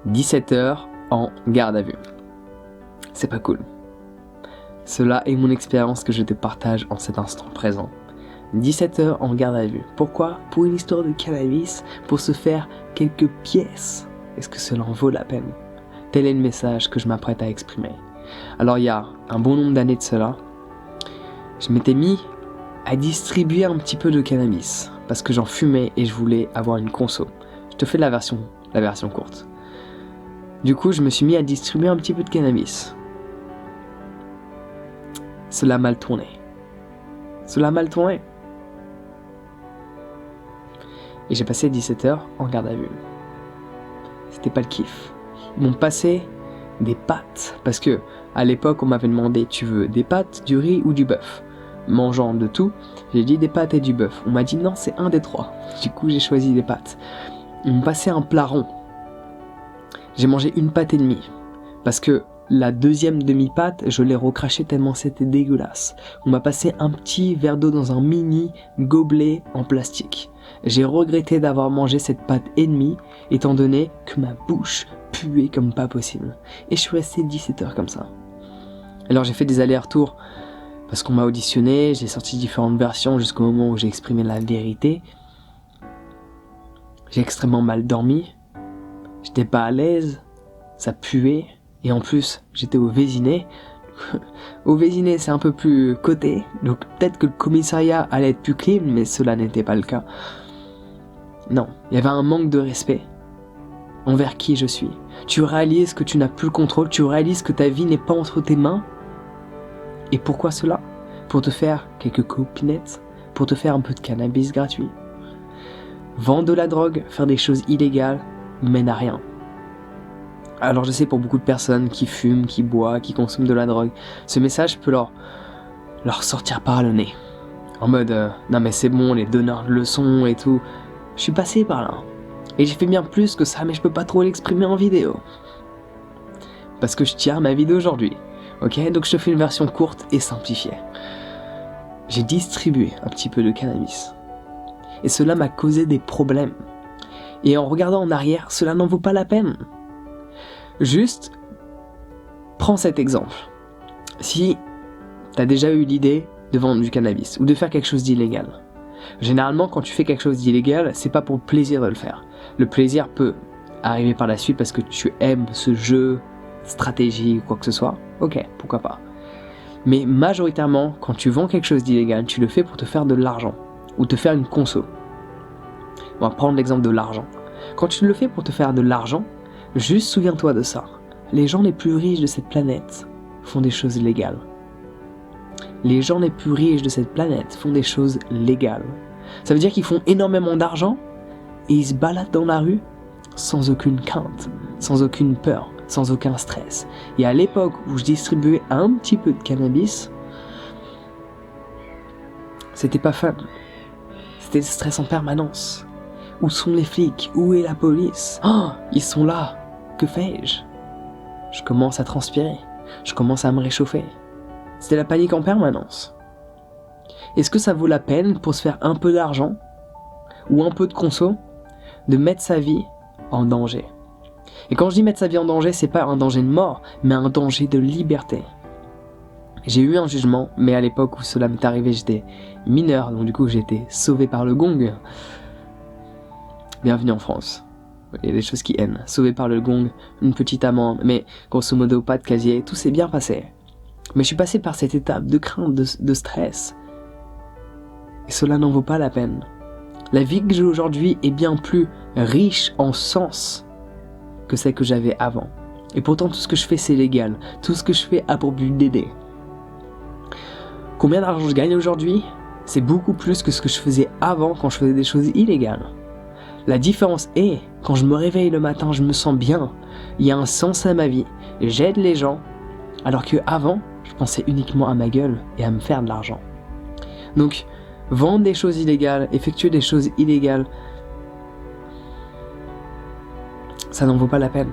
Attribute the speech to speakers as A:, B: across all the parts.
A: 17 heures en garde à vue. C'est pas cool. Cela est mon expérience que je te partage en cet instant présent. 17 heures en garde à vue. Pourquoi ? Pour une histoire de cannabis, pour se faire quelques pièces. Est-ce que cela en vaut la peine ? Tel est le message que je m'apprête à exprimer. Alors il y a un bon nombre d'années de cela, je m'étais mis à distribuer un petit peu de cannabis parce que j'en fumais et je voulais avoir une conso. Je te fais la version courte. Du coup, je me suis mis à distribuer un petit peu de cannabis. Cela a mal tourné. Et j'ai passé 17 heures en garde à vue. C'était pas le kiff. Ils m'ont passé des pâtes. Parce que, à l'époque, on m'avait demandé, tu veux des pâtes, du riz ou du bœuf ? Mangeant de tout, j'ai dit des pâtes et du bœuf. On m'a dit non, c'est un des trois. Du coup, j'ai choisi des pâtes. Ils m'ont passé un plat rond. J'ai mangé une pâte et demie. Parce que la deuxième demi-pâte, je l'ai recrachée tellement c'était dégueulasse. On m'a passé un petit verre d'eau dans un mini gobelet en plastique. J'ai regretté d'avoir mangé cette pâte et demie, étant donné que ma bouche puait comme pas possible. Et je suis resté 17 heures comme ça. Alors j'ai fait des allers-retours parce qu'on m'a auditionné, j'ai sorti différentes versions jusqu'au moment où j'ai exprimé la vérité. J'ai extrêmement mal dormi, j'étais pas à l'aise, ça puait, et en plus j'étais au Vésinet. Au Vésinet c'est un peu plus coté, donc peut-être que le commissariat allait être plus clean, mais cela n'était pas le cas. Non, il y avait un manque de respect envers qui je suis. Tu réalises que tu n'as plus le contrôle, tu réalises que ta vie n'est pas entre tes mains. Et pourquoi cela ? Pour te faire quelques copinettes, pour te faire un peu de cannabis gratuit. Vendre de la drogue, faire des choses illégales, mène à rien. Alors je sais pour beaucoup de personnes qui fument, qui boivent, qui consomment de la drogue, ce message peut leur sortir par le nez. En mode, non mais c'est bon, les donneurs de leçons et tout. Je suis passé par là. Et j'ai fait bien plus que ça, mais je peux pas trop l'exprimer en vidéo. Parce que je tiens à ma vie d'aujourd'hui. Ok, donc je te fais une version courte et simplifiée. J'ai distribué un petit peu de cannabis. Et cela m'a causé des problèmes. Et en regardant en arrière, cela n'en vaut pas la peine. Juste, prends cet exemple. Si t'as déjà eu l'idée de vendre du cannabis ou de faire quelque chose d'illégal. Généralement, quand tu fais quelque chose d'illégal, c'est pas pour le plaisir de le faire. Le plaisir peut arriver par la suite parce que tu aimes ce jeu, stratégie ou quoi que ce soit. Ok, pourquoi pas. Mais majoritairement, quand tu vends quelque chose d'illégal, tu le fais pour te faire de l'argent ou te faire une conso. On va prendre l'exemple de l'argent. Quand tu le fais pour te faire de l'argent, juste souviens-toi de ça. Les gens les plus riches de cette planète font des choses légales. Les gens les plus riches de cette planète font des choses légales. Ça veut dire qu'ils font énormément d'argent et ils se baladent dans la rue sans aucune crainte, sans aucune peur, sans aucun stress. Et à l'époque où je distribuais un petit peu de cannabis, c'était pas fun. C'était le stress en permanence. Où sont les flics ? Où est la police ? Oh, ils sont là. Que fais-je ? Je commence à transpirer. Je commence à me réchauffer. C'était la panique en permanence. Est-ce que ça vaut la peine pour se faire un peu d'argent ou un peu de conso de mettre sa vie en danger ? Et quand je dis mettre sa vie en danger, c'est pas un danger de mort, mais un danger de liberté. J'ai eu un jugement, mais à l'époque où cela m'est arrivé, j'étais mineur, donc du coup j'ai été sauvé par le gong. Bienvenue en France. Il y a des choses qui hainent. Sauvé par le gong, une petite amende, mais grosso modo pas de casier, tout s'est bien passé. Mais je suis passé par cette étape de crainte, de stress. Et cela n'en vaut pas la peine. La vie que j'ai aujourd'hui est bien plus riche en sens que celle que j'avais avant. Et pourtant tout ce que je fais c'est légal. Tout ce que je fais a pour but d'aider. Combien d'argent je gagne aujourd'hui ? C'est beaucoup plus que ce que je faisais avant quand je faisais des choses illégales. La différence est, quand je me réveille le matin, je me sens bien. Il y a un sens à ma vie. J'aide les gens. Alors que avant, je pensais uniquement à ma gueule et à me faire de l'argent. Donc, vendre des choses illégales, effectuer des choses illégales, ça n'en vaut pas la peine.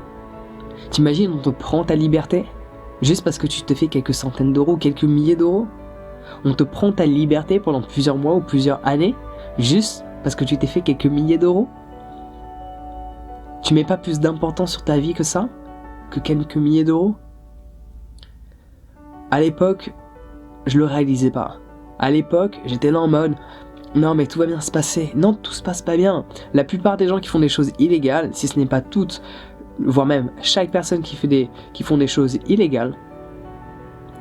A: T'imagines, on te prend ta liberté juste parce que tu te fais quelques centaines d'euros, quelques milliers d'euros. On te prend ta liberté pendant plusieurs mois ou plusieurs années juste parce que tu t'es fait quelques milliers d'euros. Tu mets pas plus d'importance sur ta vie que ça? Que quelques milliers d'euros? À l'époque, je le réalisais pas. À l'époque, j'étais là en mode non mais tout va bien se passer. Non, tout se passe pas bien. La plupart des gens qui font des choses illégales, si ce n'est pas toutes, voire même chaque personne qui font des choses illégales,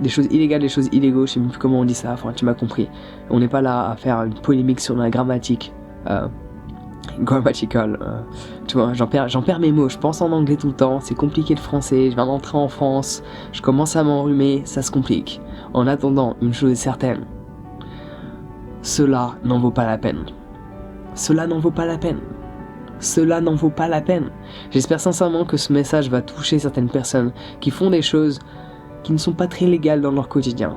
A: des choses illégaux, je sais même plus comment on dit ça, enfin tu m'as compris. On n'est pas là à faire une polémique sur la grammatique. Grammatical, tu vois, j'en perds mes mots, je pense en anglais tout le temps, c'est compliqué le français, je viens d'entrer en France, je commence à m'enrhumer, ça se complique. En attendant, une chose est certaine, cela n'en vaut pas la peine. Cela n'en vaut pas la peine. Cela n'en vaut pas la peine. J'espère sincèrement que ce message va toucher certaines personnes qui font des choses qui ne sont pas très légales dans leur quotidien.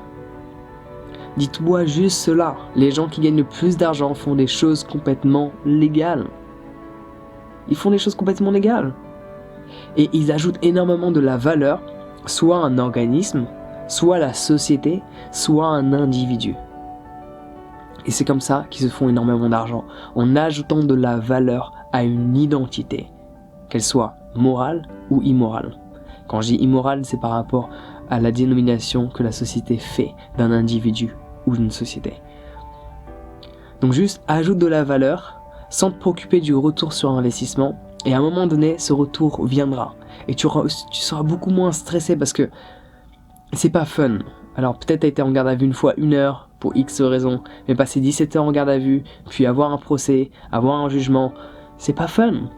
A: Dites-moi juste cela, les gens qui gagnent le plus d'argent font des choses complètement légales. Ils font des choses complètement légales. Et ils ajoutent énormément de la valeur, soit à un organisme, soit à la société, soit à un individu. Et c'est comme ça qu'ils se font énormément d'argent, en ajoutant de la valeur à une identité, qu'elle soit morale ou immorale. Quand je dis immorale, c'est par rapport à la dénomination que la société fait d'un individu ou d'une société. Donc juste ajoute de la valeur sans te préoccuper du retour sur investissement, et à un moment donné, ce retour viendra. Et tu seras beaucoup moins stressé parce que c'est pas fun. Alors peut-être t'as été en garde à vue une fois 1 heure pour X raisons, mais passer 17 heures en garde à vue, puis avoir un procès, avoir un jugement, c'est pas fun.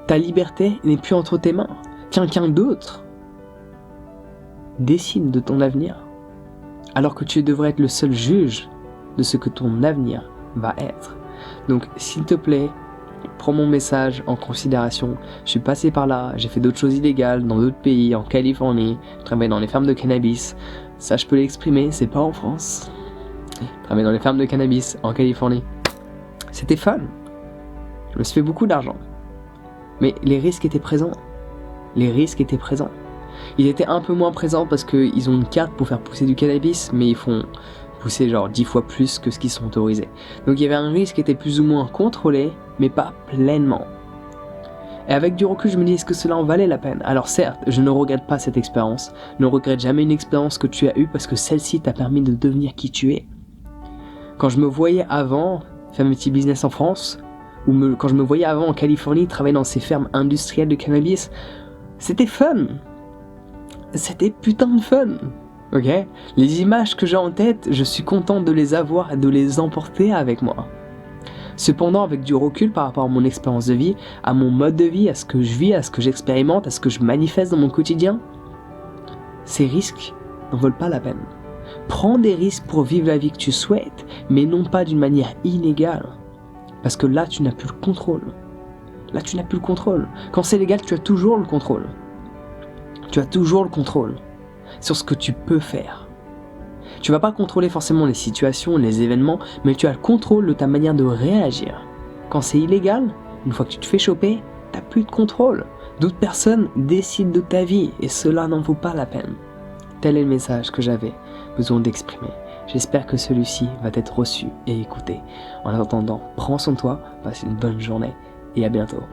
A: Ta liberté n'est plus entre tes mains. Quelqu'un d'autre décide de ton avenir, alors que tu devrais être le seul juge de ce que ton avenir va être. Donc s'il te plaît, prends mon message en considération. Je suis passé par là, j'ai fait d'autres choses illégales dans d'autres pays, en Californie, je travaille dans les fermes de cannabis. Ça je peux l'exprimer, c'est pas en France. Je travaille dans les fermes de cannabis en Californie. C'était fun. Je me suis fait beaucoup d'argent. Mais les risques étaient présents. Les risques étaient présents. Ils étaient un peu moins présents parce qu'ils ont une carte pour faire pousser du cannabis, mais ils font pousser genre 10 fois plus que ce qu'ils sont autorisés. Donc il y avait un risque qui était plus ou moins contrôlé, mais pas pleinement. Et avec du recul, je me dis, est-ce que cela en valait la peine? Alors certes, je ne regrette pas cette expérience. Ne regrette jamais une expérience que tu as eue parce que celle-ci t'a permis de devenir qui tu es. Quand je me voyais avant faire mes petits business en France, ou quand je me voyais avant en Californie travailler dans ces fermes industrielles de cannabis, c'était fun. C'était putain de fun. Ok? Les images que j'ai en tête, je suis content de les avoir et de les emporter avec moi. Cependant, avec du recul par rapport à mon expérience de vie, à mon mode de vie, à ce que je vis, à ce que j'expérimente, à ce que je manifeste dans mon quotidien, ces risques n'en valent pas la peine. Prends des risques pour vivre la vie que tu souhaites, mais non pas d'une manière illégale. Parce que là, tu n'as plus le contrôle. Là, tu n'as plus le contrôle. Quand c'est légal, tu as toujours le contrôle. Tu as toujours le contrôle sur ce que tu peux faire. Tu vas pas contrôler forcément les situations, les événements, mais tu as le contrôle de ta manière de réagir. Quand c'est illégal, une fois que tu te fais choper, t'as plus de contrôle. D'autres personnes décident de ta vie et cela n'en vaut pas la peine. Tel est le message que j'avais besoin d'exprimer. J'espère que celui-ci va être reçu et écouté. En attendant, prends soin de toi, passe une bonne journée et à bientôt.